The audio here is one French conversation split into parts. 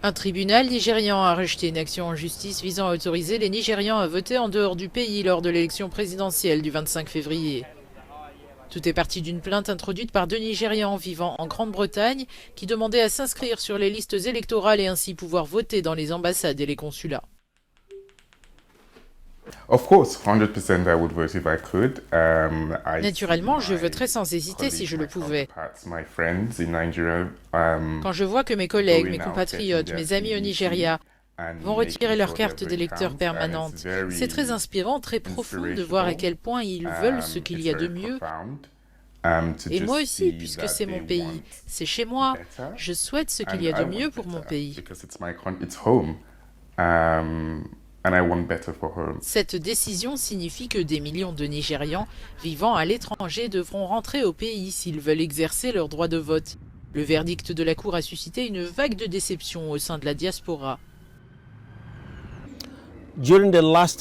Un tribunal nigérian a rejeté une action en justice visant à autoriser les Nigérians à voter en dehors du pays lors de l'élection présidentielle du 25 février. Tout est parti d'une plainte introduite par deux Nigérians vivant en Grande-Bretagne qui demandaient à s'inscrire sur les listes électorales et ainsi pouvoir voter dans les ambassades et les consulats. Naturellement, je voterais sans hésiter si je le pouvais. Quand je vois que mes collègues, mes compatriotes, mes amis au Nigeria vont retirer leur carte d'électeur permanente, c'est très inspirant, très profond de voir à quel point ils veulent ce qu'il y a de mieux. Et moi aussi, puisque c'est mon pays, c'est chez moi, je souhaite ce qu'il y a de mieux pour mon pays. Cette décision signifie que des millions de Nigérians vivant à l'étranger devront rentrer au pays s'ils veulent exercer leur droit de vote. Le verdict de la Cour a suscité une vague de déception au sein de la diaspora.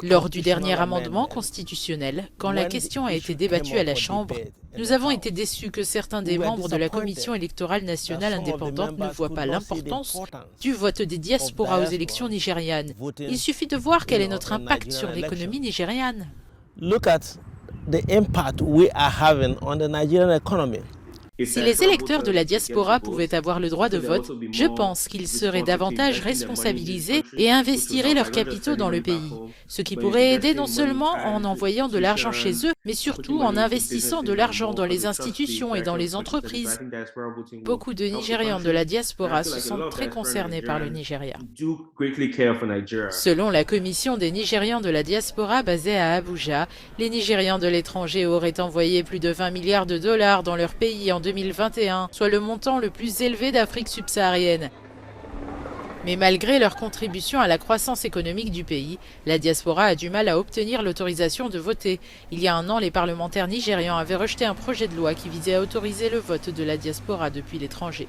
Lors du dernier amendement constitutionnel, quand la question a été débattue à la Chambre, nous avons été déçus que certains des membres de la Commission électorale nationale indépendante ne voient pas l'importance du vote des diasporas aux élections nigérianes. Il suffit de voir quel est notre impact sur l'économie nigériane. Si les électeurs de la diaspora pouvaient avoir le droit de vote, je pense qu'ils seraient davantage responsabilisés et investiraient leurs capitaux dans le pays, ce qui pourrait aider non seulement en envoyant de l'argent chez eux, mais surtout en investissant de l'argent dans les institutions et dans les entreprises. Beaucoup de Nigérians de la diaspora se sentent très concernés par le Nigeria. Selon la commission des Nigérians de la diaspora basée à Abuja, les Nigérians de l'étranger auraient envoyé plus de 20 milliards de dollars dans leur pays en 2021, soit le montant le plus élevé d'Afrique subsaharienne. Mais malgré leur contribution à la croissance économique du pays, la diaspora a du mal à obtenir l'autorisation de voter. Il y a un an, les parlementaires nigérians avaient rejeté un projet de loi qui visait à autoriser le vote de la diaspora depuis l'étranger.